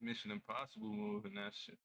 Mission Impossible move and that shit.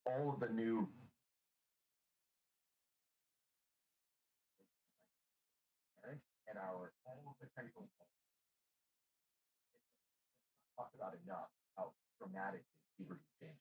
All of the new and our all potential talked about enough how dramatically puberty changes.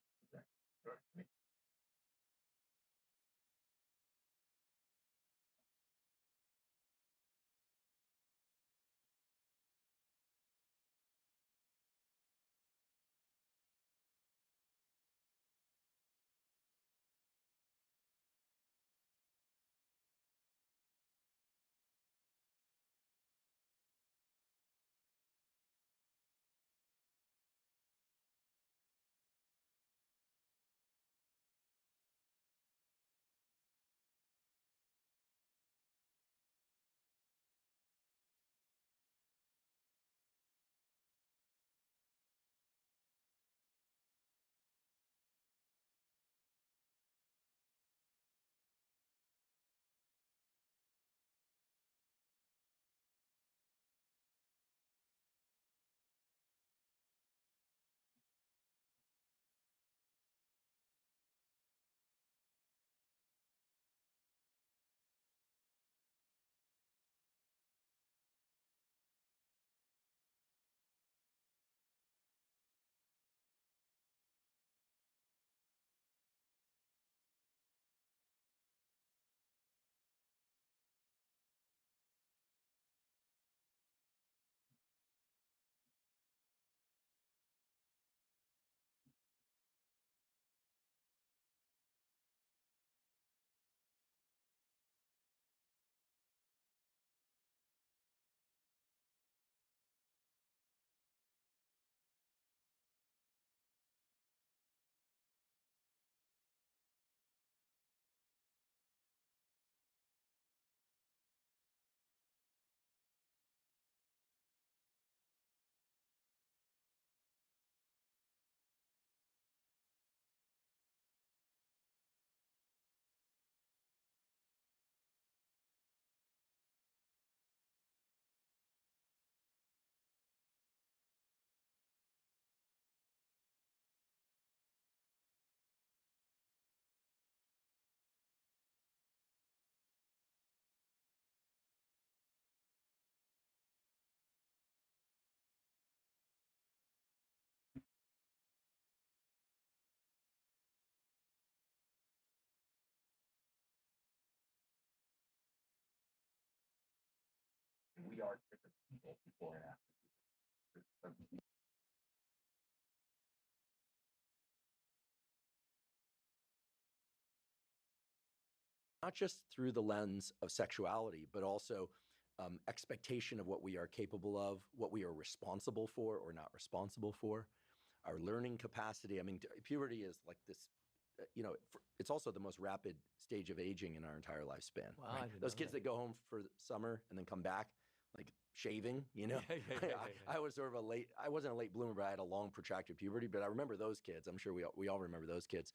we are different people before and after puberty. Not just through the lens of sexuality, but also expectation of what we are capable of, what we are responsible for or not responsible for, our learning capacity. I mean, puberty is like this, it's also the most rapid stage of aging in our entire lifespan. Wow, I didn't Those know kids that go home for the summer and then come back, like shaving, Yeah. I was sort of I wasn't a late bloomer, but I had a long protracted puberty, but I remember those kids. I'm sure we all remember those kids.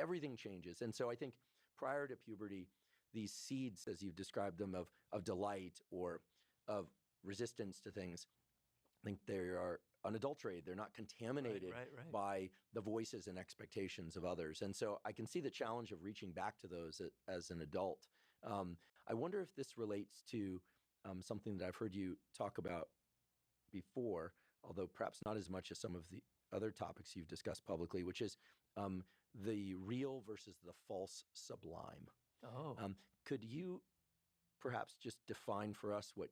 Everything changes. And so I think prior to puberty, these seeds, as you've described them, of delight or of resistance to things, I think they are unadulterated. They're not contaminated Right. by the voices and expectations of others. And so I can see the challenge of reaching back to those as an adult. I wonder if this relates to something that I've heard you talk about before, although perhaps not as much as some of the other topics you've discussed publicly, which is the real versus the false sublime. Oh, Could you perhaps just define for us what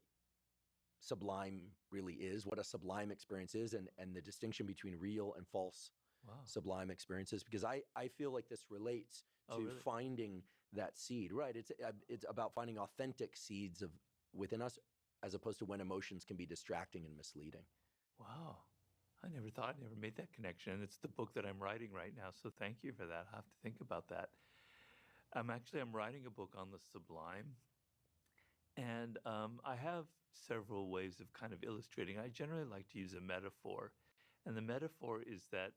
sublime really is, what a sublime experience is, and the distinction between real and false wow. sublime experiences? Because I feel like this relates to Really? finding that seed, right? It's about finding authentic seeds within us, as opposed to when emotions can be distracting and misleading. Wow. I never made that connection. And it's the book that I'm writing right now. So thank you for that. I have to think about that. I'm writing a book on the sublime. And I have several ways of kind of illustrating. I generally like to use a metaphor. And the metaphor is that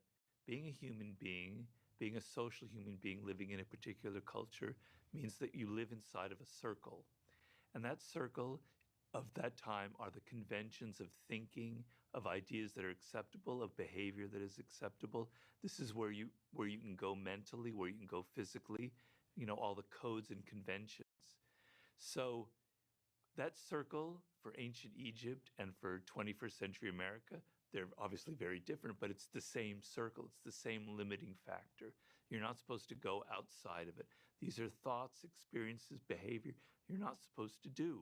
being a human being, being a social human being living in a particular culture, means that you live inside of a circle. And that circle of that time are the conventions of thinking, of ideas that are acceptable, of behavior that is acceptable. This is where you can go mentally, where you can go physically, all the codes and conventions. So that circle for ancient Egypt and for 21st century America, they're obviously very different, but it's the same circle. It's the same limiting factor. You're not supposed to go outside of it. These are thoughts, experiences, behavior you're not supposed to do.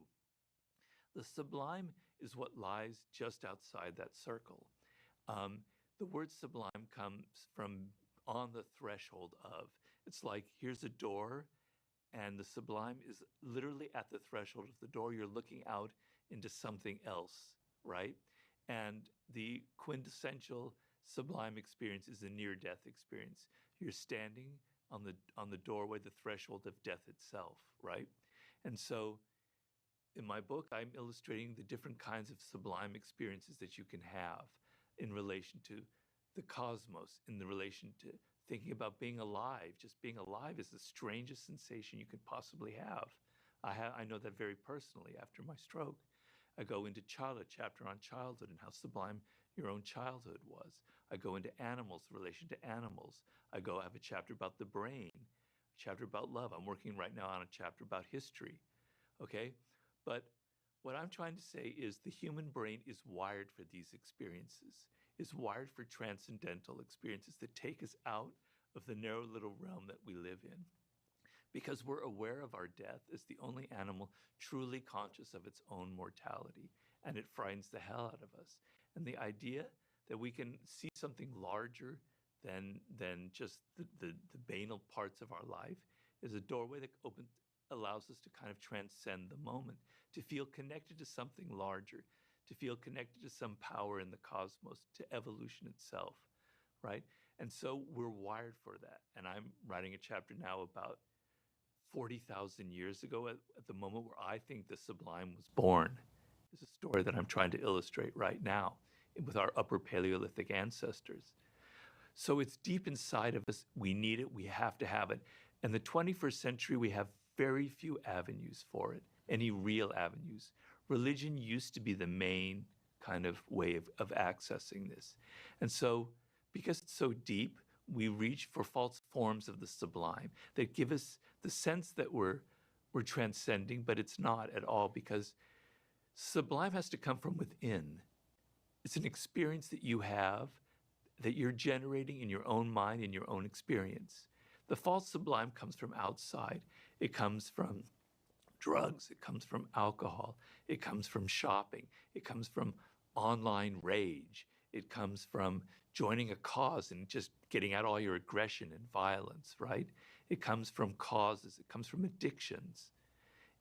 The sublime is what lies just outside that circle. The word sublime comes from on the threshold of. It's like, here's a door, and the sublime is literally at the threshold of the door. You're looking out into something else, right? And the quintessential sublime experience is a near-death experience. You're standing on the doorway, the threshold of death itself, right? And so in my book, I'm illustrating the different kinds of sublime experiences that you can have in relation to the cosmos, in the relation to thinking about being alive. Just being alive is the strangest sensation you could possibly have. I know that very personally after my stroke. I go into childhood, chapter on childhood and how sublime your own childhood was. I go into animals, the relation to animals. I have a chapter about the brain, a chapter about love. I'm working right now on a chapter about history, okay? But what I'm trying to say is the human brain is wired for these experiences, is wired for transcendental experiences that take us out of the narrow little realm that we live in. Because we're aware of our death as the only animal truly conscious of its own mortality, and it frightens the hell out of us. And the idea that we can see something larger than just the banal parts of our life is a doorway that allows us to kind of transcend the moment, to feel connected to something larger, to feel connected to some power in the cosmos, to evolution itself, right? And so we're wired for that. And I'm writing a chapter now about 40,000 years ago at the moment where I think the sublime was born. Is a story that I'm trying to illustrate right now with our upper Paleolithic ancestors. So it's deep inside of us. We need it. We have to have it. In the 21st century, we have very few avenues for it, any real avenues. Religion used to be the main kind of way of accessing this. And so because it's so deep, we reach for false forms of the sublime that give us the sense that we're transcending, but it's not at all, because sublime has to come from within. It's an experience that you have, that you're generating in your own mind, in your own experience. The false sublime comes from outside. It comes from drugs, it comes from alcohol, it comes from shopping, it comes from online rage, it comes from joining a cause and just getting out all your aggression and violence, right? It comes from causes, it comes from addictions,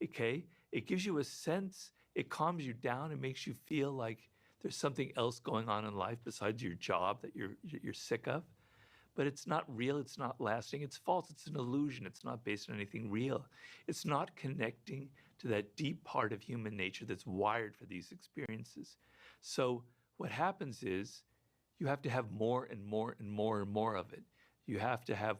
okay? It gives you a sense, it calms you down, it makes you feel like there's something else going on in life besides your job that you're sick of. But it's not real, it's not lasting, it's false, it's an illusion, it's not based on anything real. It's not connecting to that deep part of human nature that's wired for these experiences. So what happens is you have to have more and more and more and more of it. You have to have,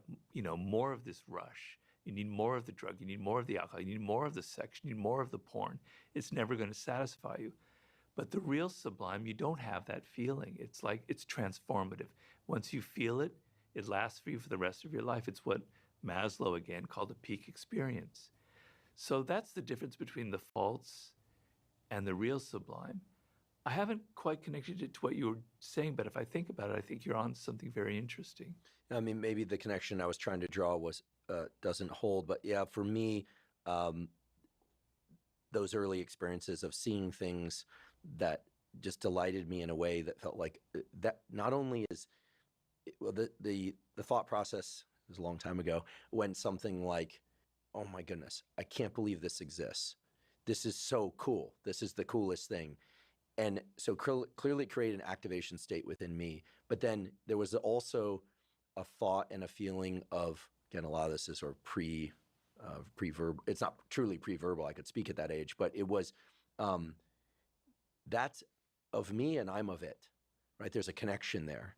more of this rush. You need more of the drug, you need more of the alcohol, you need more of the sex, you need more of the porn. It's never going to satisfy you. But the real sublime, you don't have that feeling. It's like, it's transformative. Once you feel it, it lasts for you for the rest of your life. It's what Maslow, again, called a peak experience. So that's the difference between the false and the real sublime. I haven't quite connected it to what you were saying, but if I think about it, I think you're on something very interesting. I mean, maybe the connection I was trying to draw was doesn't hold, but yeah, for me, those early experiences of seeing things that just delighted me in a way that felt like that not only is, well, the thought process was a long time ago when something like, oh my goodness, I can't believe this exists. This is so cool. This is the coolest thing. And so clearly create an activation state within me. But then there was also a thought and a feeling of, again, a lot of this is sort of pre-verbal. It's not truly pre-verbal. I could speak at that age, but it was, that's of me and I'm of it, right? There's a connection there.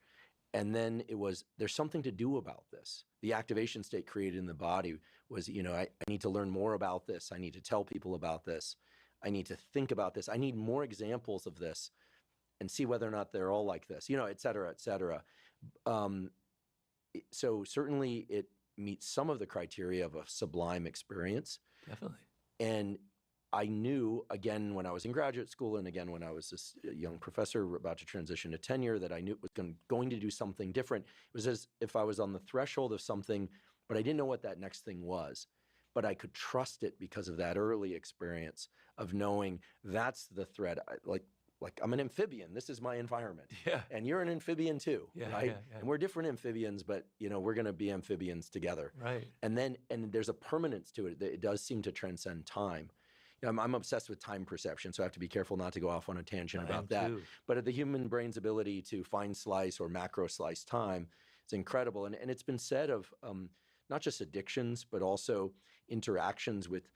And then it was, there's something to do about this. The activation state created in the body was, I need to learn more about this. I need to tell people about this. I need to think about this. I need more examples of this and see whether or not they're all like this, et cetera, et cetera. So certainly it meets some of the criteria of a sublime experience. Definitely. And I knew, again, when I was in graduate school and again, when I was a young professor about to transition to tenure, that I knew it was going to do something different. It was as if I was on the threshold of something, but I didn't know what that next thing was. But I could trust it because of that early experience of knowing that's the thread. Like I'm an amphibian. This is my environment. Yeah. And you're an amphibian too, right? Yeah. And we're different amphibians, but we're going to be amphibians together. Right. And there's a permanence to it. It does seem to transcend time. I'm obsessed with time perception, so I have to be careful not to go off on a tangent about that. Too. But the human brain's ability to fine slice or macro slice time is incredible. And it's been said of not just addictions, but also interactions with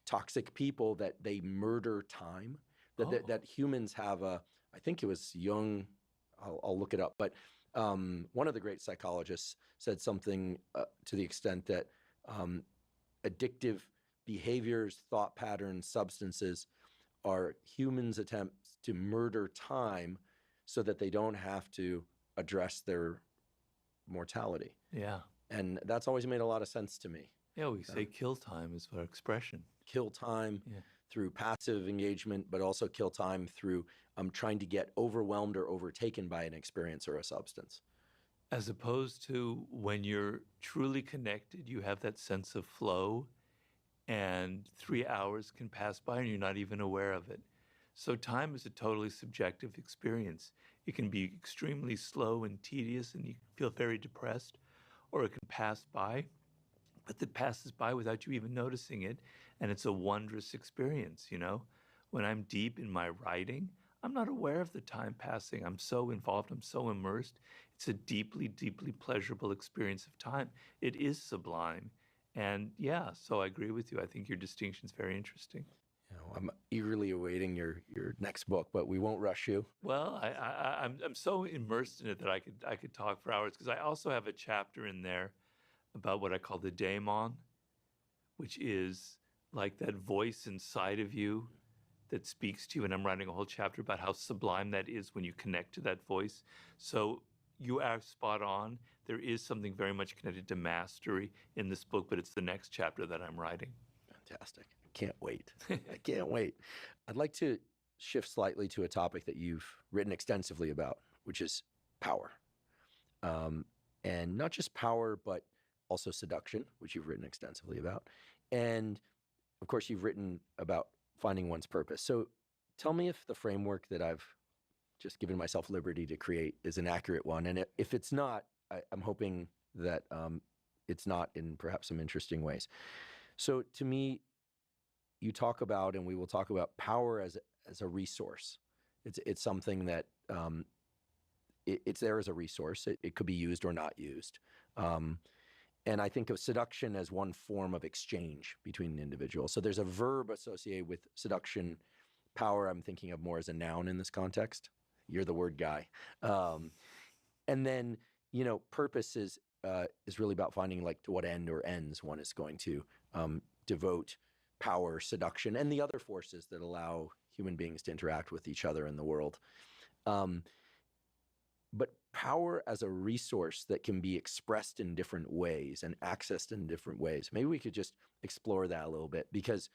toxic people that they murder time, that humans have I think it was Jung, I'll look it up, but one of the great psychologists said something to the extent that addictive behaviors, thought patterns, substances are humans' attempts to murder time so that they don't have to address their mortality. Yeah. And that's always made a lot of sense to me. Yeah, we say kill time is our expression. Kill time through passive engagement, but also kill time through trying to get overwhelmed or overtaken by an experience or a substance. As opposed to when you're truly connected, you have that sense of flow, and 3 hours can pass by and you're not even aware of it. So time is a totally subjective experience. It can be extremely slow and tedious and you feel very depressed, or it can pass by, but it passes by without you even noticing it, and it's a wondrous experience, When I'm deep in my writing, I'm not aware of the time passing. I'm so involved, I'm so immersed. It's a deeply, deeply pleasurable experience of time. It is sublime. And yeah, so I agree with you. I think your distinction is very interesting. I'm eagerly awaiting your next book, but we won't rush you. Well, I'm so immersed in it that I could talk for hours, because I also have a chapter in there about what I call the daemon, which is like that voice inside of you that speaks to you. And I'm writing a whole chapter about how sublime that is when you connect to that voice. So you are spot on. There is something very much connected to mastery in this book, but it's the next chapter that I'm writing. Fantastic. I can't wait. I can't wait. I'd like to shift slightly to a topic that you've written extensively about, which is power. And not just power, but also seduction, which you've written extensively about. And of course, you've written about finding one's purpose. So tell me if the framework that I've just given myself liberty to create is an accurate one. And if it's not, I'm hoping that it's not in perhaps some interesting ways. So to me, you talk about, and we will talk about, power as a resource. It's something that it's there as a resource. It could be used or not used. And I think of seduction as one form of exchange between an individual. So there's a verb associated with seduction. Power, I'm thinking of more as a noun in this context. You're the word guy. And then, purpose is really about finding like to what end or ends one is going to devote power, seduction, and the other forces that allow human beings to interact with each other in the world. But power as a resource that can be expressed in different ways and accessed in different ways. Maybe we could just explore that a little bit, because,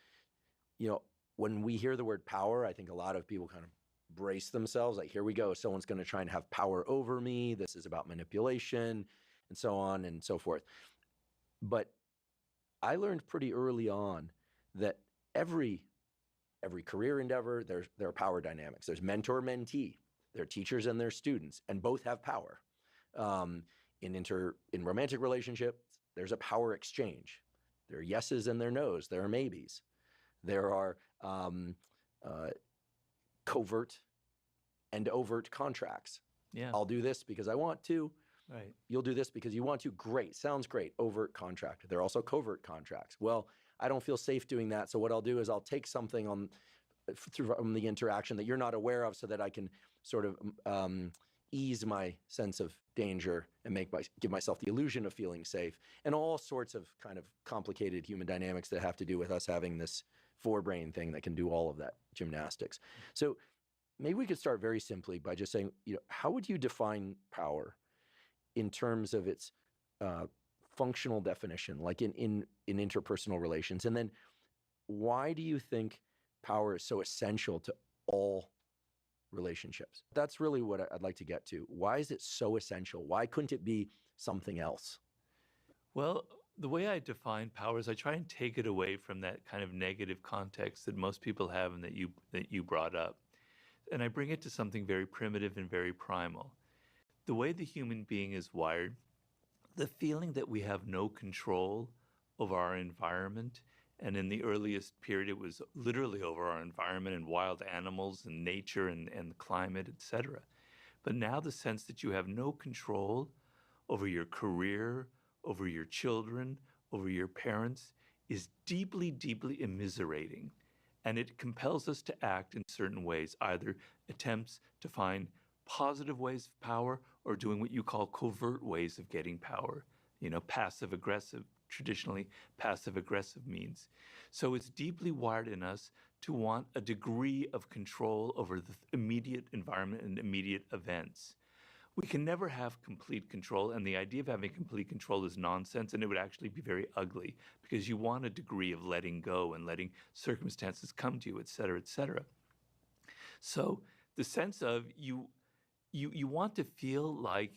when we hear the word power, I think a lot of people kind of brace themselves, like, here we go, someone's going to try and have power over me. This is about manipulation, and so on and so forth. But I learned pretty early on that every career endeavor, there are power dynamics. There's mentor-mentee. There are teachers and their students, and both have power. In romantic relationships, there's a power exchange. There are yeses and there are nos. There are maybes. There are covert and overt contracts. Yeah. I'll do this because I want to. Right. You'll do this because you want to. Great. Sounds great. Overt contract. There are also covert contracts. Well, I don't feel safe doing that. So what I'll do is I'll take something from the interaction that you're not aware of, so that I can sort of ease my sense of danger and give myself the illusion of feeling safe, and all sorts of kind of complicated human dynamics that have to do with us having this forebrain thing that can do all of that gymnastics. So maybe we could start very simply by just saying, how would you define power in terms of its functional definition, like in interpersonal relations? And then why do you think power is so essential to all relationships? That's really what I'd like to get to. Why is it so essential? Why couldn't it be something else? Well, the way I define power is I try and take it away from that kind of negative context that most people have and that you brought up. And I bring it to something very primitive and very primal. The way the human being is wired, the feeling that we have no control over our environment, and in the earliest period, it was literally over our environment and wild animals and nature and the climate, etc. But now the sense that you have no control over your career, over your children, over your parents, is deeply, deeply immiserating. And it compels us to act in certain ways, either attempts to find positive ways of power or doing what you call covert ways of getting power, passive-aggressive, traditionally passive-aggressive means. So it's deeply wired in us to want a degree of control over the immediate environment and immediate events. We can never have complete control, and the idea of having complete control is nonsense, and it would actually be very ugly, because you want a degree of letting go and letting circumstances come to you, et cetera, et cetera. So the sense of you want to feel like,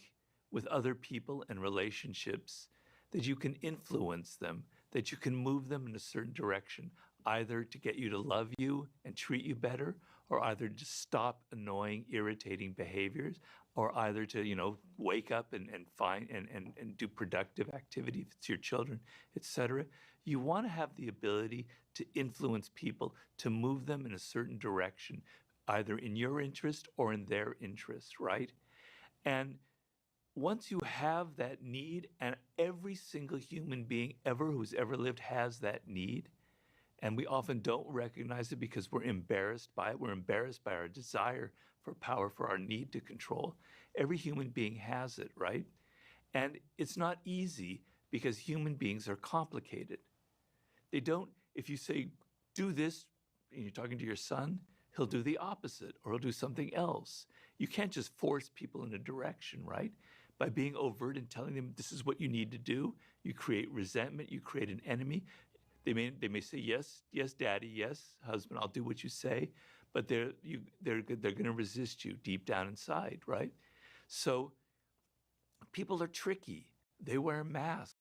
with other people and relationships, that you can influence them, that you can move them in a certain direction, either to get you to love you and treat you better, or either to stop annoying, irritating behaviors, or either to, wake up and find and do productive activity if it's your children, etc. You want to have the ability to influence people, to move them in a certain direction, either in your interest or in their interest, right? And once you have that need, and every single human being ever who's ever lived has that need, and we often don't recognize it because we're embarrassed by it. We're embarrassed by our desire for power, for our need to control. Every human being has it, right? And it's not easy because human beings are complicated. They don't, if you say, do this, and you're talking to your son, he'll do the opposite, or he'll do something else. You can't just force people in a direction, right? By being overt and telling them this is what you need to do, you create resentment, you create an enemy. They may say, yes, daddy, yes, husband, I'll do what you say, but they're going to resist you deep down inside, right? So people are tricky. They wear masks.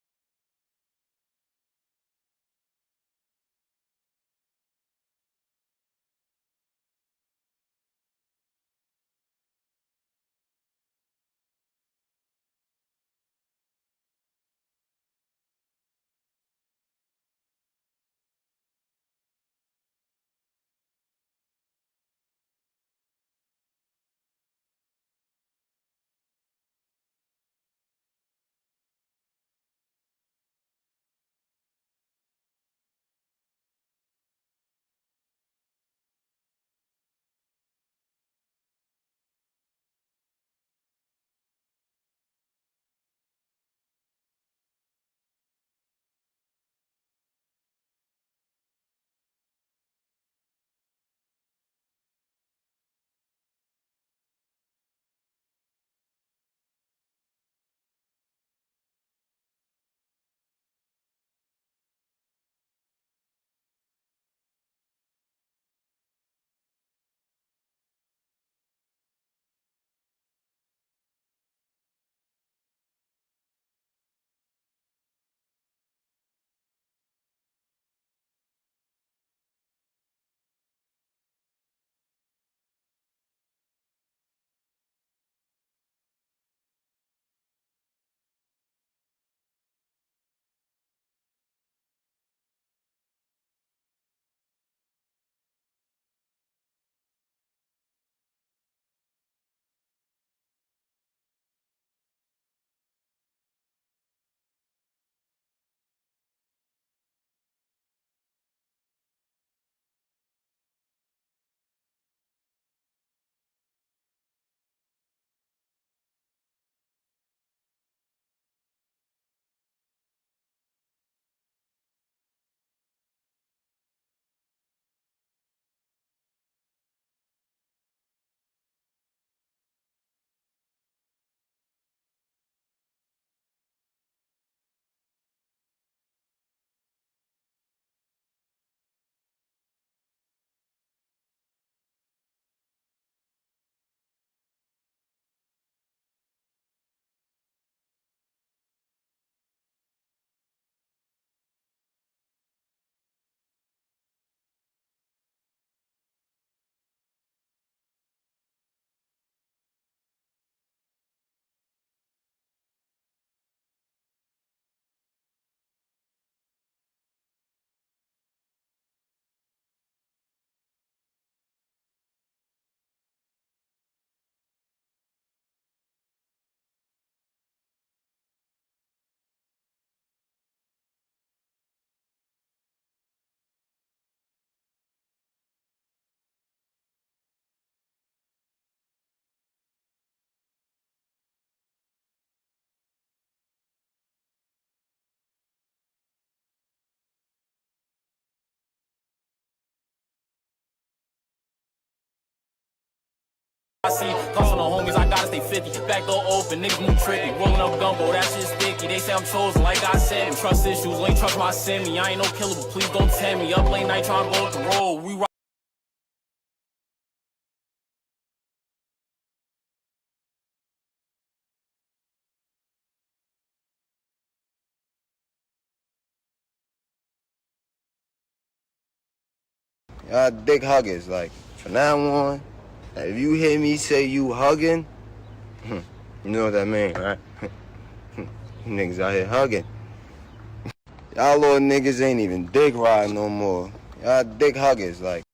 I see, cost on the homies, I gotta stay 50. Back door open, niggas move tricky. Rolling up gumbo, that shit sticky. They say I'm chosen, like I said. Trust issues, ain't trust my semi. I ain't no killer, but please don't tempt me. Up late night trying to go up the road. We rock. Y'all dick huggers, like, from now on, if you hear me say you hugging, you know what that mean, right? Niggas out here hugging. Y'all little niggas ain't even dick riding no more. Y'all dick huggers, like.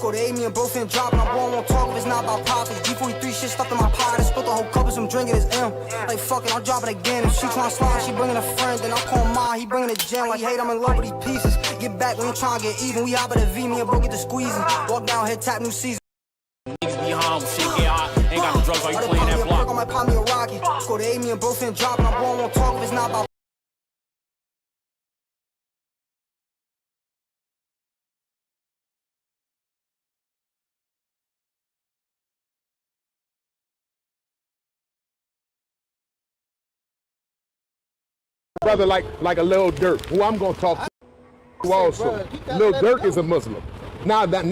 Go to A, me and bro fin drop, and I'm born won't talk if it's not about profits. G43 shit stuffed in my pot, I spilled the whole cup as I'm drinking this M. Like fuck it, I'll drop it again. If she tryna slide, she bringing a friend, then I'll call mine, he bringing a gem. Like hate, I'm in love with these pieces. Get back when you tryna get even. We hop at the V, me and bro get the squeezing. Walk down, head tap, new season. Niggas be humble, shit get hot. Ain't got no drugs while you playing that block. I might pop me a Rocky. Go to A, me and bro fin drop, and I'm born won't talk if it's not about brother like a Lil Durk, who I'm gonna talk to also. Lil Durk is a Muslim. Now that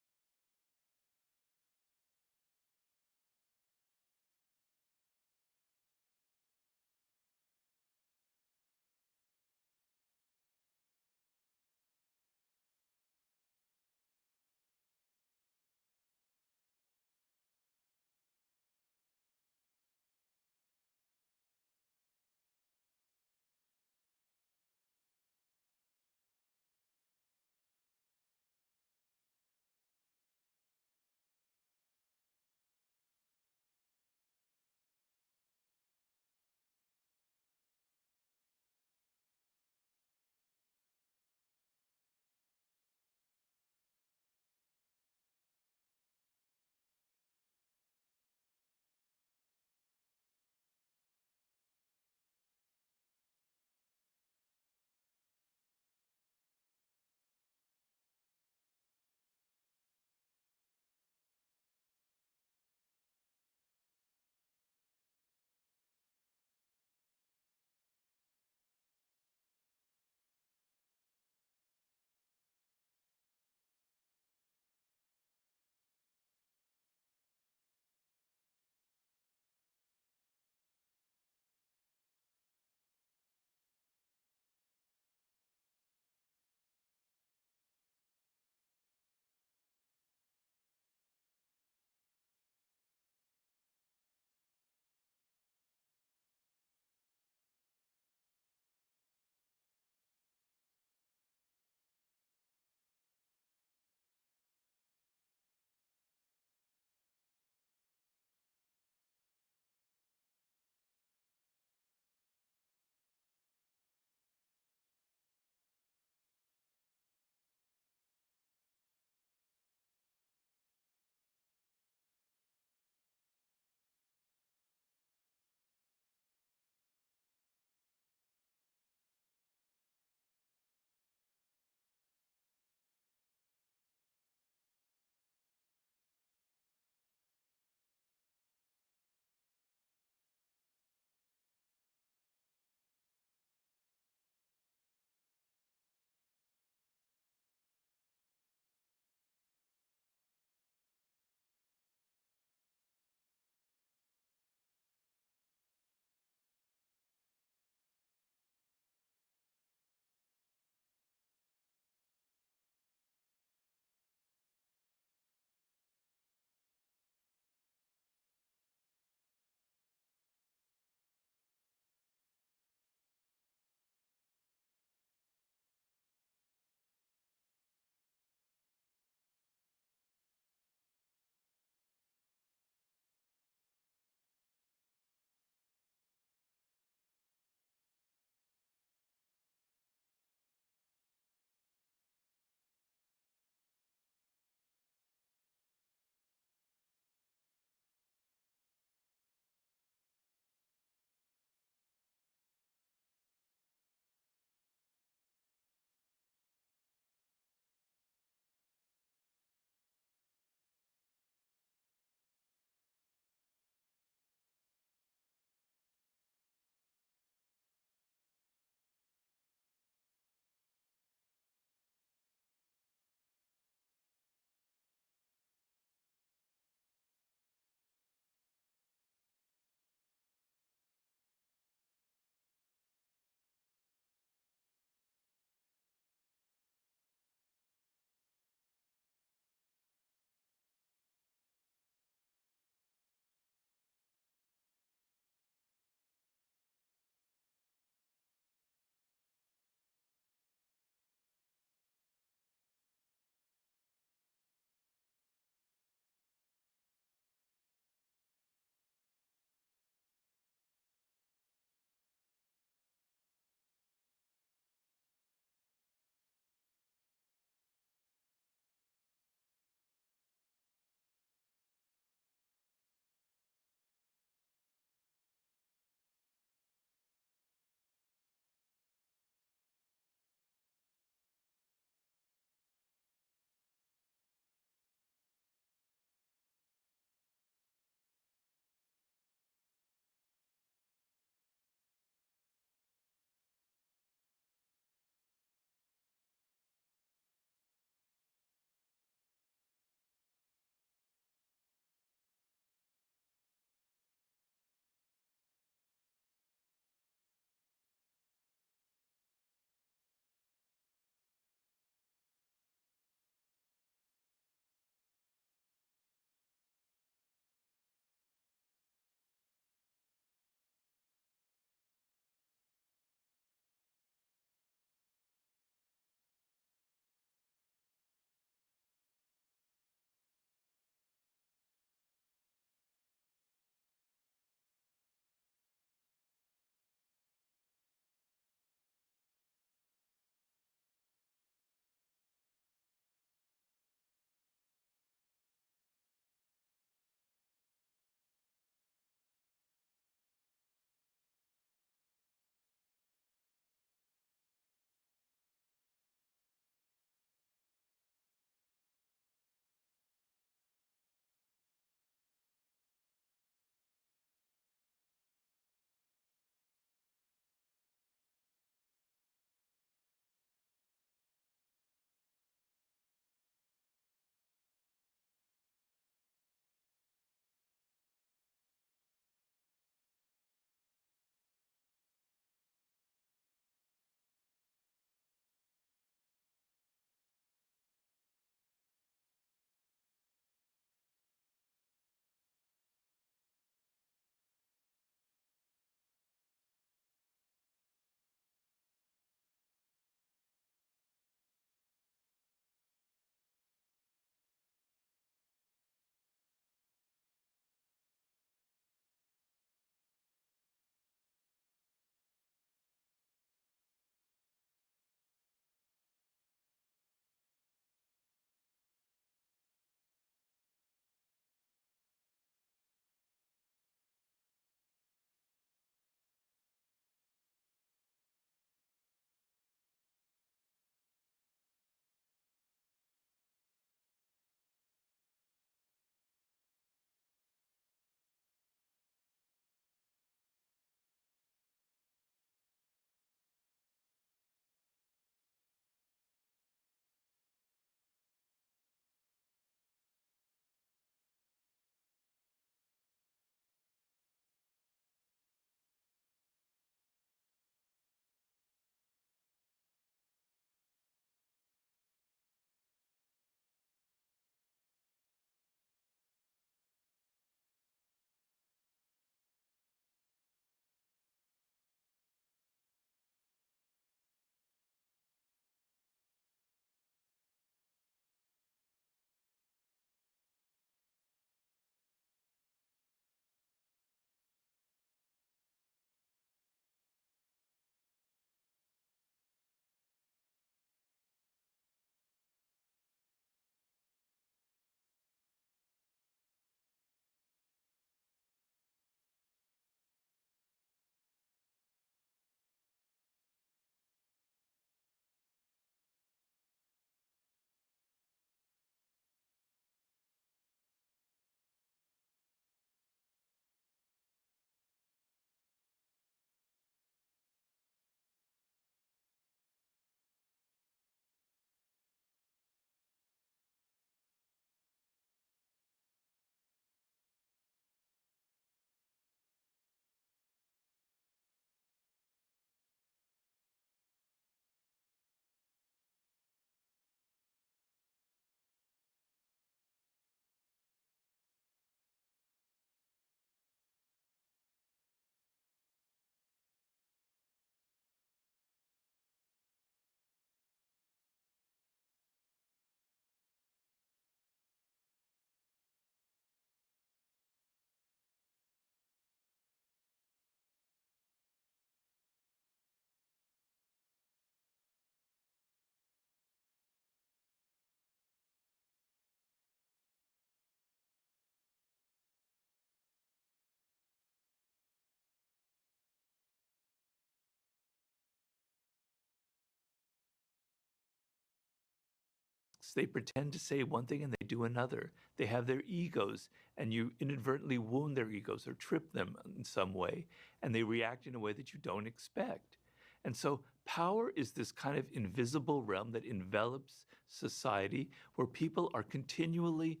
masks. They pretend to say one thing and they do another. They have their egos, and you inadvertently wound their egos or trip them in some way, and they react in a way that you don't expect. And so power is this kind of invisible realm that envelops society, where people are continually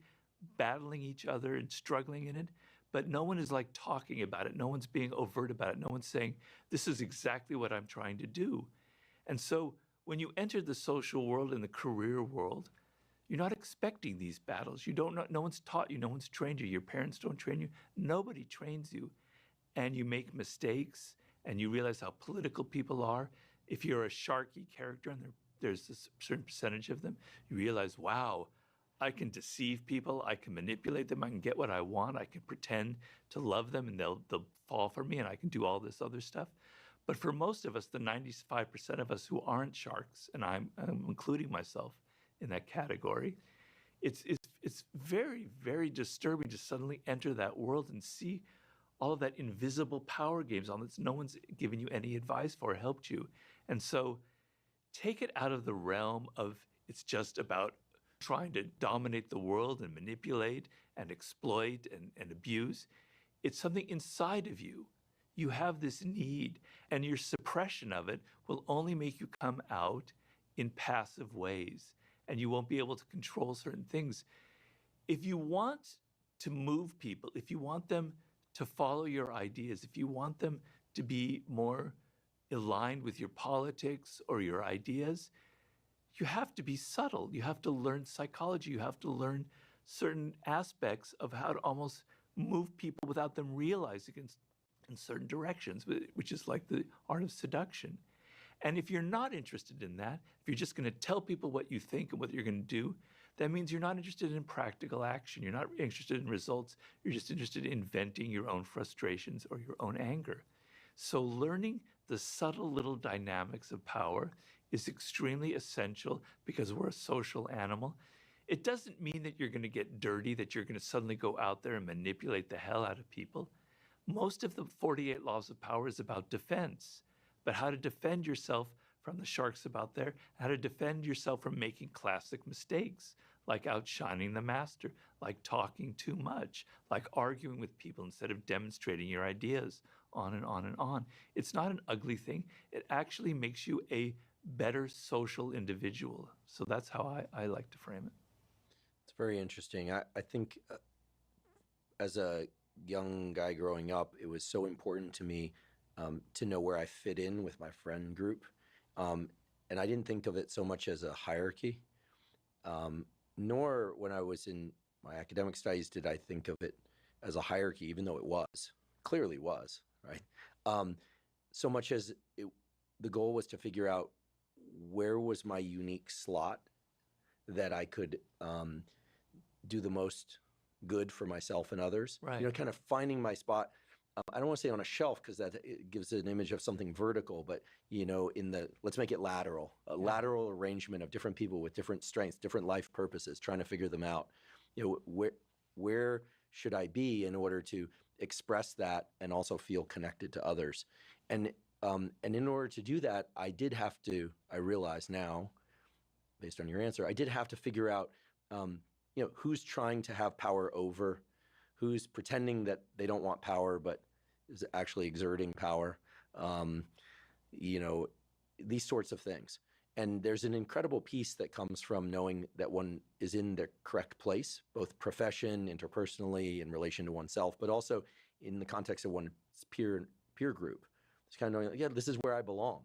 battling each other and struggling in it, but no one is like talking about it. No one's being overt about it. No one's saying, this is exactly what I'm trying to do. And so when you enter the social world and the career world, you're not expecting these battles. You don't know, no one's taught you, no one's trained you. Your parents don't train you. Nobody trains you. And you make mistakes, and you realize how political people are. If you're a sharky character, and there's a certain percentage of them, you realize, wow, I can deceive people, I can manipulate them, I can get what I want, I can pretend to love them, and they'll fall for me, and I can do all this other stuff. But for most of us, the 95% of us who aren't sharks, and I'm including myself in that category, it's very, very disturbing to suddenly enter that world and see all of that invisible power games on that no one's given you any advice for or helped you. And so take it out of the realm of it's just about trying to dominate the world and manipulate and exploit and abuse. It's something inside of you. You have this need, and your suppression of it will only make you come out in passive ways, and you won't be able to control certain things. If you want to move people, if you want them to follow your ideas, if you want them to be more aligned with your politics or your ideas, you have to be subtle. You have to learn psychology. You have to learn certain aspects of how to almost move people without them realizing in certain directions, which is like the art of seduction. And if you're not interested in that, if you're just going to tell people what you think and what you're going to do, that means you're not interested in practical action. You're not interested in results. You're just interested in venting your own frustrations or your own anger. So learning the subtle little dynamics of power is extremely essential because we're a social animal. It doesn't mean that you're going to get dirty, that you're going to suddenly go out there and manipulate the hell out of people. Most of the 48 laws of power is about defense, but how to defend yourself from the sharks about there, how to defend yourself from making classic mistakes, like outshining the master, like talking too much, like arguing with people instead of demonstrating your ideas, on and on and on. It's not an ugly thing. It actually makes you a better social individual. So that's how I like to frame it. It's very interesting. I think as a young guy growing up, it was so important to me to know where I fit in with my friend group. And I didn't think of it so much as a hierarchy, nor when I was in my academic studies did I think of it as a hierarchy, even though it was, clearly was, right? So much as the goal was to figure out where was my unique slot that I could do the most good for myself and others. Right. You know, kind of finding my spot. I don't want to say on a shelf because that it gives an image of something vertical, but you know, let's make it lateral, lateral arrangement of different people with different strengths, different life purposes, trying to figure them out. You know, where should I be in order to express that and also feel connected to others? And in order to do that, I realize now, based on your answer, I did have to figure out, you know, who's trying to have power over, who's pretending that they don't want power, but is actually exerting power, you know, these sorts of things. And there's an incredible peace that comes from knowing that one is in the correct place, both profession, interpersonally, in relation to oneself, but also in the context of one's peer group. It's kind of knowing, yeah, this is where I belong.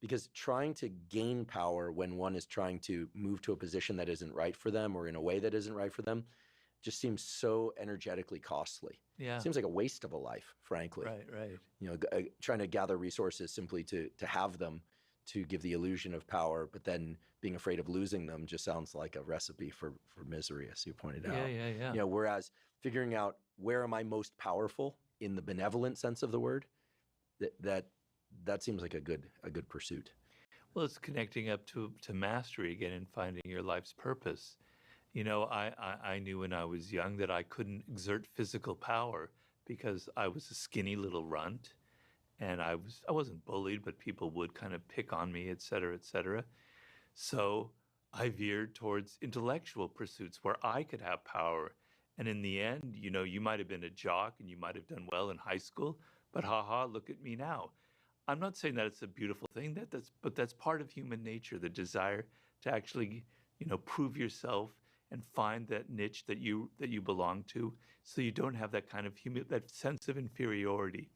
Because trying to gain power when one is trying to move to a position that isn't right for them or in a way that isn't right for them just seems so energetically costly. Yeah. Seems like a waste of a life, frankly. Right. You know, trying to gather resources simply to have them, to give the illusion of power, but then being afraid of losing them just sounds like a recipe for misery, as you pointed out. Yeah. You know, whereas figuring out where am I most powerful in the benevolent sense of the word, that seems like a good pursuit. Well, it's connecting up to mastery again and finding your life's purpose. You know, I knew when I was young that I couldn't exert physical power because I was a skinny little runt, and I wasn't bullied, but people would kind of pick on me, et cetera, et cetera. So I veered towards intellectual pursuits where I could have power. And in the end, you might have been a jock and you might have done well in high school, but haha, look at me now. I'm not saying that it's a beautiful thing, but that's part of human nature, the desire to actually, prove yourself and find that niche that you belong to, so you don't have that kind of that sense of inferiority,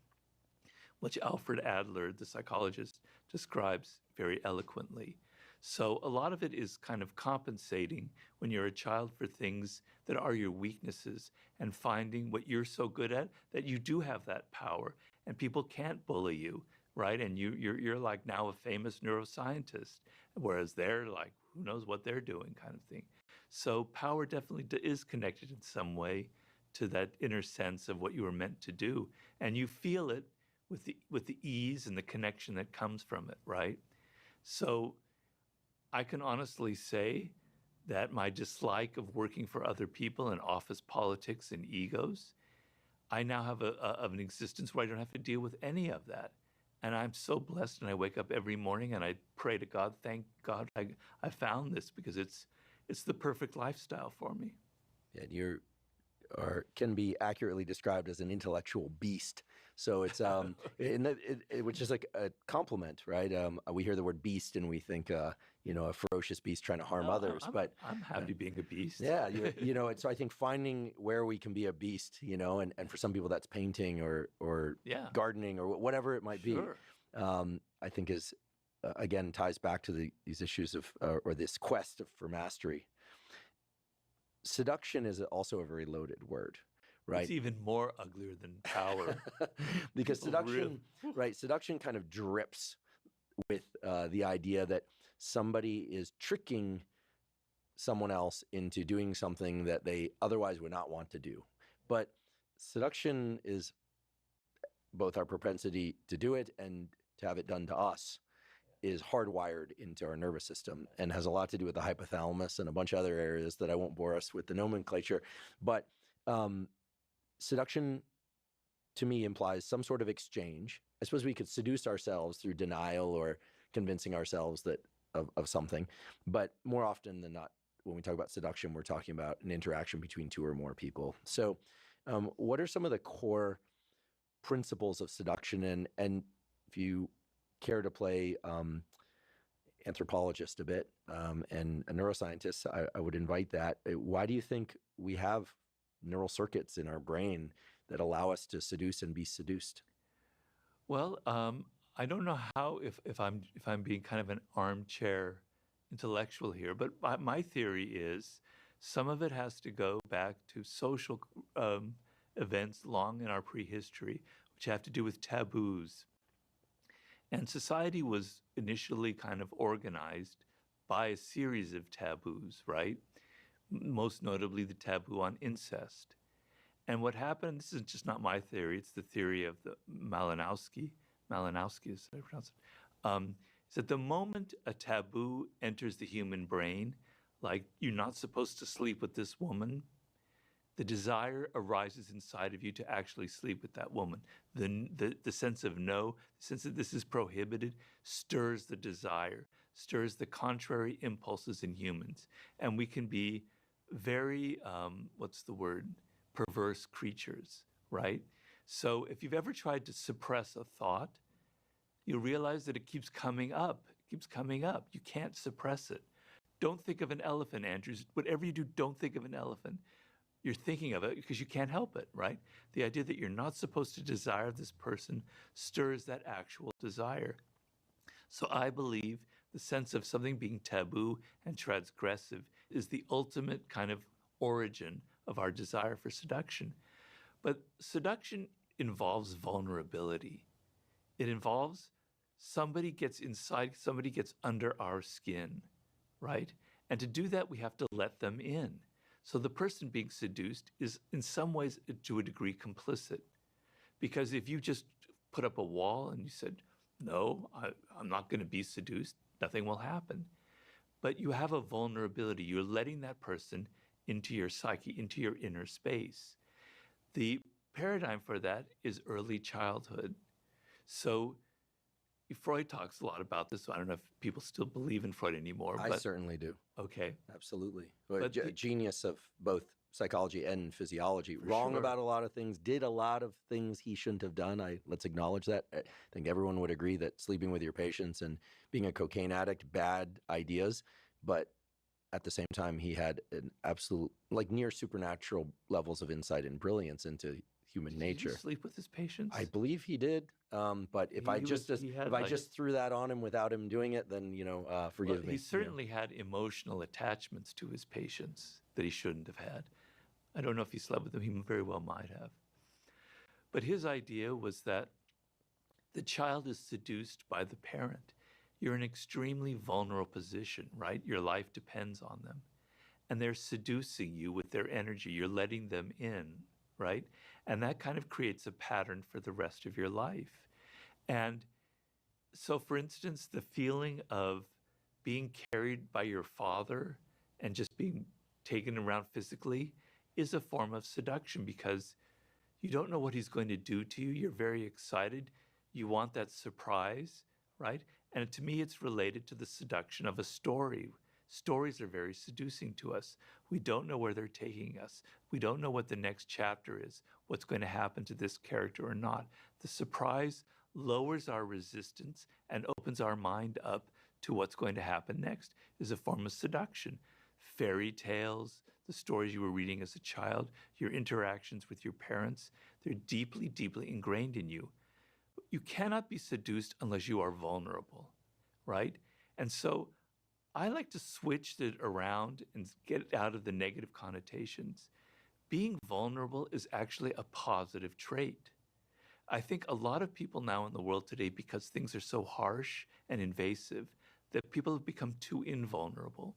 which Alfred Adler, the psychologist, describes very eloquently. So a lot of it is kind of compensating when you're a child for things that are your weaknesses and finding what you're so good at that you do have that power and people can't bully you, right? And you're like now a famous neuroscientist, whereas they're like, who knows what they're doing kind of thing. So power definitely is connected in some way to that inner sense of what you were meant to do. And you feel it with the ease and the connection that comes from it, right? So I can honestly say that my dislike of working for other people and office politics and egos, I now have an existence where I don't have to deal with any of that. And I'm so blessed, and I wake up every morning and I pray to God, thank God I found this, because it's the perfect lifestyle for me. And can be accurately described as an intellectual beast. So it's which is like a compliment, right? We hear the word beast and we think a ferocious beast trying to harm others. But I'm happy being a beast. Yeah, and so I think finding where we can be a beast, and for some people that's painting or gardening or whatever it might Sure. be. I think is again ties back to these issues of or this quest for mastery. Seduction is also a very loaded word, right? It's even more uglier than power. Because seduction kind of drips with the idea that somebody is tricking someone else into doing something that they otherwise would not want to do. But seduction is both our propensity to do it and to have it done to us is hardwired into our nervous system and has a lot to do with the hypothalamus and a bunch of other areas that I won't bore us with the nomenclature. But seduction, to me, implies some sort of exchange. I suppose we could seduce ourselves through denial or convincing ourselves that of something. But more often than not, when we talk about seduction, we're talking about an interaction between two or more people. So what are some of the core principles of seduction? And if you care to play anthropologist a bit and a neuroscientist, I would invite that. Why do you think we have neural circuits in our brain that allow us to seduce and be seduced? Well, I don't know how if I'm being kind of an armchair intellectual here, but my theory is some of it has to go back to social events long in our prehistory, which have to do with taboos. And society was initially kind of organized by a series of taboos, right? Most notably the taboo on incest. And what happened, this is just not my theory, it's the theory of the Malinowski is how I pronounce it, is that the moment a taboo enters the human brain, like you're not supposed to sleep with this woman, the desire arises inside of you to actually sleep with that woman. The sense of no, the sense that this is prohibited, stirs the desire, stirs the contrary impulses in humans. And we can be very, perverse creatures, right? So if you've ever tried to suppress a thought, you realize that it keeps coming up. It keeps coming up. You can't suppress it. Don't think of an elephant, Andrews. Whatever you do, don't think of an elephant. You're thinking of it because you can't help it, right? The idea that you're not supposed to desire this person stirs that actual desire. So I believe the sense of something being taboo and transgressive is the ultimate kind of origin of our desire for seduction. But seduction involves vulnerability. It involves somebody gets inside, somebody gets under our skin, right? And to do that, we have to let them in. So the person being seduced is in some ways, to a degree, complicit. Because if you just put up a wall and you said, no, I'm not going to be seduced, nothing will happen. But you have a vulnerability. You're letting that person into your psyche, into your inner space. The paradigm for that is early childhood. So, Freud talks a lot about this. So I don't know if people still believe in Freud anymore. I but, certainly do. Okay. Absolutely. But Genius of both psychology and physiology. Wrong about a lot of things, did a lot of things he shouldn't have done. Let's acknowledge that. I think everyone would agree that sleeping with your patients and being a cocaine addict, bad ideas. But at the same time, he had an absolute, like near supernatural levels of insight and brilliance into human nature. Did he sleep with his patients? I believe he did. But if I just threw that on him without him doing it, then, forgive me. He certainly had emotional attachments to his patients that he shouldn't have had. I don't know if he slept with them. He very well might have. But his idea was that the child is seduced by the parent. You're in an extremely vulnerable position, right? Your life depends on them. And they're seducing you with their energy. You're letting them in, right? And that kind of creates a pattern for the rest of your life. And so, for instance, the feeling of being carried by your father and just being taken around physically is a form of seduction, because you don't know what he's going to do to you. You're very excited. You want that surprise, right? And to me, it's related to the seduction of a story. Stories are very seducing to us. We don't know where they're taking us. We don't know what the next chapter is, what's going to happen to this character or not. The surprise lowers our resistance and opens our mind up to what's going to happen next. Is a form of seduction. Fairy tales, the stories you were reading as a child, your interactions with your parents, they're deeply, deeply ingrained in you. You cannot be seduced unless you are vulnerable, right? And so I like to switch it around and get out of the negative connotations. Being vulnerable is actually a positive trait. I think a lot of people now in the world today, because things are so harsh and invasive, that people have become too invulnerable.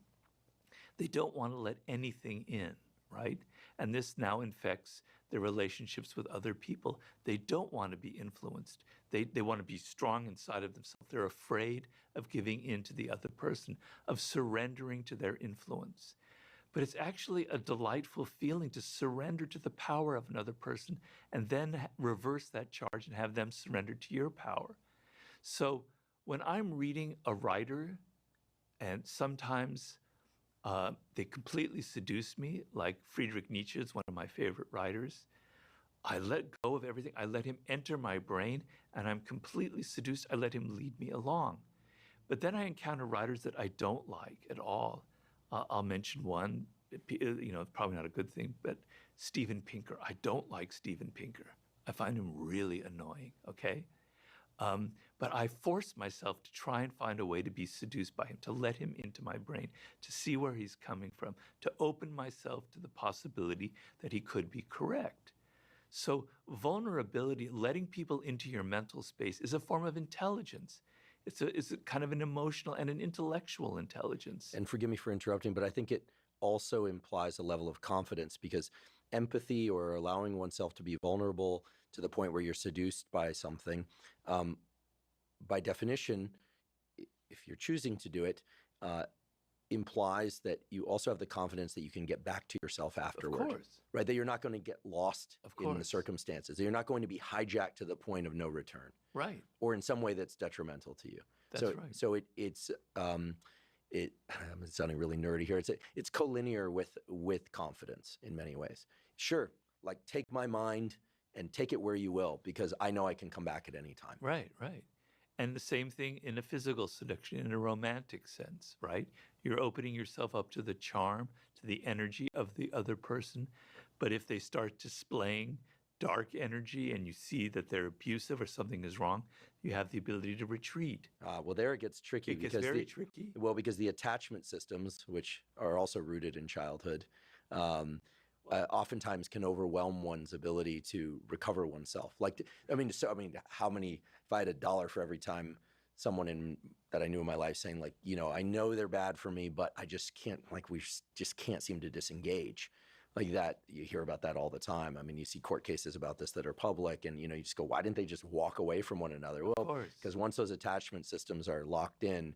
They don't want to let anything in, right? And this now infects their relationships with other people. They don't want to be influenced. They want to be strong inside of themselves. They're afraid of giving in to the other person, of surrendering to their influence. But it's actually a delightful feeling to surrender to the power of another person and then reverse that charge and have them surrender to your power. So when I'm reading a writer, and sometimes they completely seduce me, like Friedrich Nietzsche is one of my favorite writers. I let go of everything. I let him enter my brain, and I'm completely seduced. I let him lead me along. But then I encounter writers that I don't like at all. I'll mention one, it's probably not a good thing, but Steven Pinker. I don't like Steven Pinker. I find him really annoying, okay? But I force myself to try and find a way to be seduced by him, to let him into my brain, to see where he's coming from, to open myself to the possibility that he could be correct. So vulnerability, letting people into your mental space, is a form of intelligence. It's a kind of an emotional and an intellectual intelligence. And forgive me for interrupting, but I think it also implies a level of confidence, because empathy, or allowing oneself to be vulnerable to the point where you're seduced by something, by definition, if you're choosing to do it, implies that you also have the confidence that you can get back to yourself afterward. Of course. Right? That you're not going to get lost in the circumstances. That you're not going to be hijacked to the point of no return. Right. Or in some way that's detrimental to you. That's right. So it's I'm sounding really nerdy here. It's collinear with confidence in many ways. Sure, like take my mind and take it where you will, because I know I can come back at any time. Right, right. And the same thing in a physical seduction, in a romantic sense, right? You're opening yourself up to the charm, to the energy of the other person. But if they start displaying dark energy and you see that they're abusive or something is wrong, you have the ability to retreat. Well, there it gets tricky. It gets very tricky. Well, because the attachment systems, which are also rooted in childhood, oftentimes can overwhelm one's ability to recover oneself. How many, if I had $1 for every time someone that I knew in my life saying, like, I know they're bad for me, but I just can't, we just can't seem to disengage. Like that, you hear about that all the time. I mean, you see court cases about this that are public, and you just go, why didn't they just walk away from one another? Well, because once those attachment systems are locked in,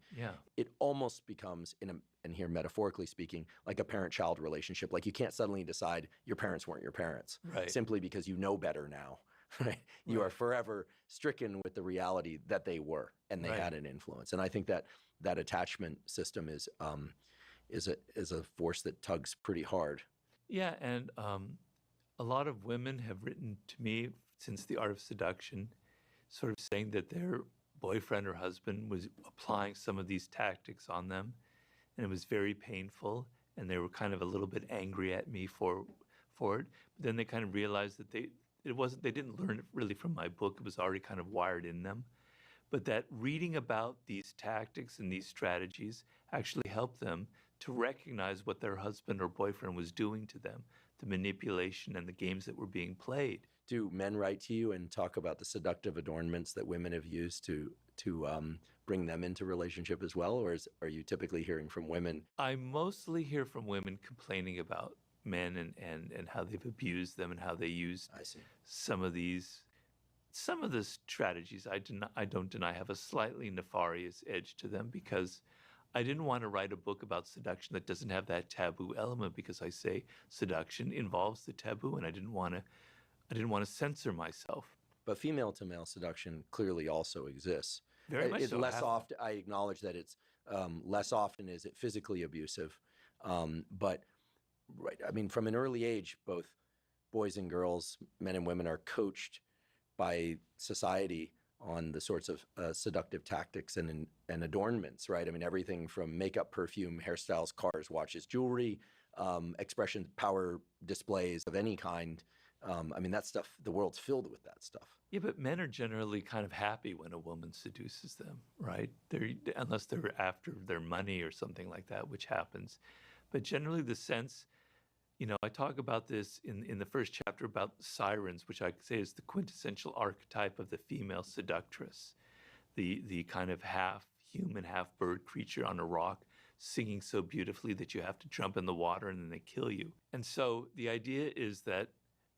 it almost becomes, and here metaphorically speaking, like a parent-child relationship. Like you can't suddenly decide your parents weren't your parents, right, simply because you know better now. right? You are forever stricken with the reality that they were and they had an influence. And I think that that attachment system is a force that tugs pretty hard. Yeah, and a lot of women have written to me since The Art of Seduction, sort of saying that their boyfriend or husband was applying some of these tactics on them, and it was very painful, and they were kind of a little bit angry at me for it. But then they kind of realized that they didn't learn it really from my book. It was already kind of wired in them. But that reading about these tactics and these strategies actually helped them to recognize what their husband or boyfriend was doing to them, the manipulation and the games that were being played. Do men write to you and talk about the seductive adornments that women have used to bring them into relationship as well, or are you typically hearing from women? I mostly hear from women complaining about men and how they've abused them and how they used some of the strategies. I don't deny have a slightly nefarious edge to them, because I didn't want to write a book about seduction that doesn't have that taboo element, because I say seduction involves the taboo, and I didn't want to censor myself. But female to male seduction clearly also exists. Very much it's so. less often. I acknowledge that it's less often is it physically abusive, but I mean, from an early age, both boys and girls, men and women, are coached by society on the sorts of seductive tactics and adornments, right? I mean, everything from makeup, perfume, hairstyles, cars, watches, jewelry, expression, power displays of any kind. I mean, that stuff, the world's filled with that stuff. Yeah, but men are generally kind of happy when a woman seduces them, right? Unless they're after their money or something like that, which happens. But generally the sense, I talk about this in the first chapter about sirens, which I say is the quintessential archetype of the female seductress, the kind of half human, half bird creature on a rock, singing so beautifully that you have to jump in the water and then they kill you. And so the idea is that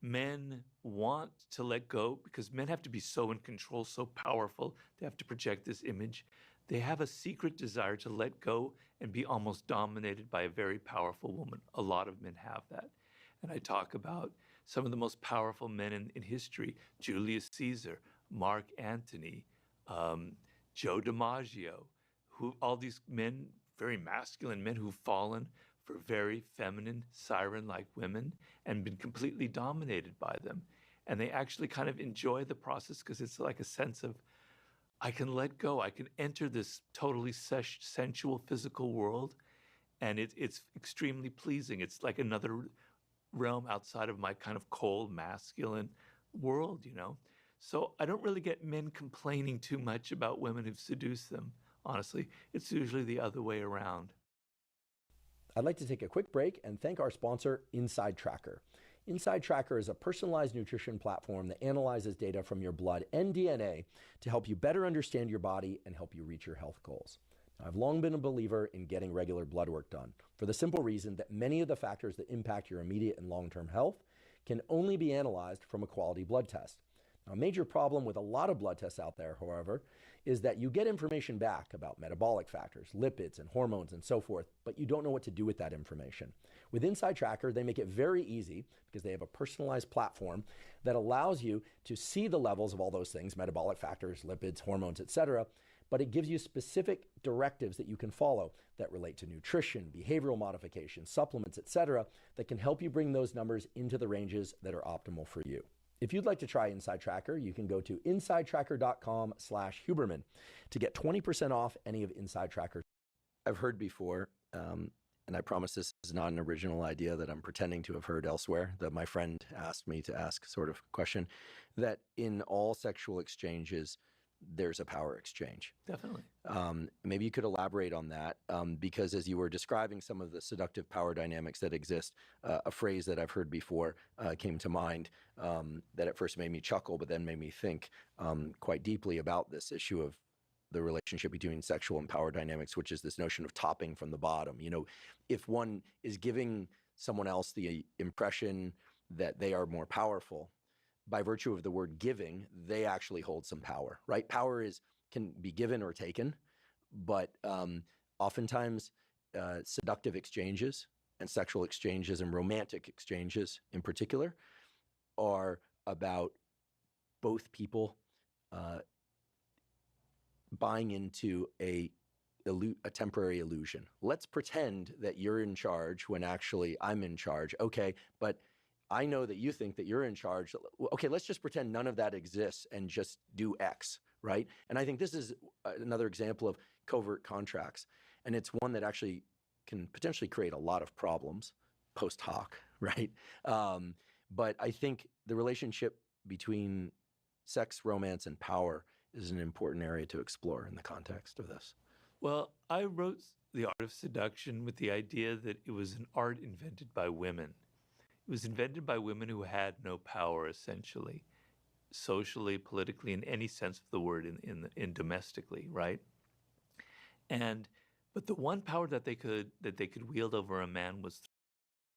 men want to let go, because men have to be so in control, so powerful. They have to project this image. They have a secret desire to let go and be almost dominated by a very powerful woman. A lot of men have that. And I talk about some of the most powerful men in history: Julius Caesar, Mark Antony, Joe DiMaggio, all these men, very masculine men who've fallen for very feminine, siren-like women and been completely dominated by them. And they actually kind of enjoy the process, because it's like a sense of, I can let go. I can enter this totally sensual physical world, and it's extremely pleasing. It's like another realm outside of my kind of cold, masculine world, So I don't really get men complaining too much about women who've seduced them, honestly. It's usually the other way around. I'd like to take a quick break and thank our sponsor, Inside Tracker. Inside Tracker is a personalized nutrition platform that analyzes data from your blood and DNA to help you better understand your body and help you reach your health goals. Now, I've long been a believer in getting regular blood work done, for the simple reason that many of the factors that impact your immediate and long-term health can only be analyzed from a quality blood test. Now, a major problem with a lot of blood tests out there, however, is that you get information back about metabolic factors, lipids, and hormones, and so forth, but you don't know what to do with that information. With Inside Tracker, they make it very easy, because they have a personalized platform that allows you to see the levels of all those things, metabolic factors, lipids, hormones, etc., but it gives you specific directives that you can follow that relate to nutrition, behavioral modification, supplements, etc., that can help you bring those numbers into the ranges that are optimal for you. If you'd like to try Inside Tracker, you can go to insidetracker.com/Huberman to get 20% off any of Inside Tracker. I've heard before, and I promise this is not an original idea that I'm pretending to have heard elsewhere, that my friend asked me to ask sort of question, that in all sexual exchanges, there's a power exchange. Definitely. Maybe you could elaborate on that, because as you were describing some of the seductive power dynamics that exist, a phrase that I've heard before came to mind that at first made me chuckle, but then made me think quite deeply about this issue of the relationship between sexual and power dynamics, which is this notion of topping from the bottom. If one is giving someone else the impression that they are more powerful, by virtue of the word giving, they actually hold some power, right? Power can be given or taken, but oftentimes seductive exchanges and sexual exchanges and romantic exchanges in particular are about both people buying into a temporary illusion. Let's pretend that you're in charge when actually I'm in charge. Okay, but I know that you think that you're in charge. Okay, let's just pretend none of that exists and just do X, right? And I think this is another example of covert contracts. And it's one that actually can potentially create a lot of problems post hoc, right? But I think the relationship between sex, romance, and power is an important area to explore in the context of this. Well, I wrote The Art of Seduction with the idea that it was an art invented by women. It was invented by women who had no power, essentially, socially, politically, in any sense of the word, in domestically, right? But the one power that they could wield over a man was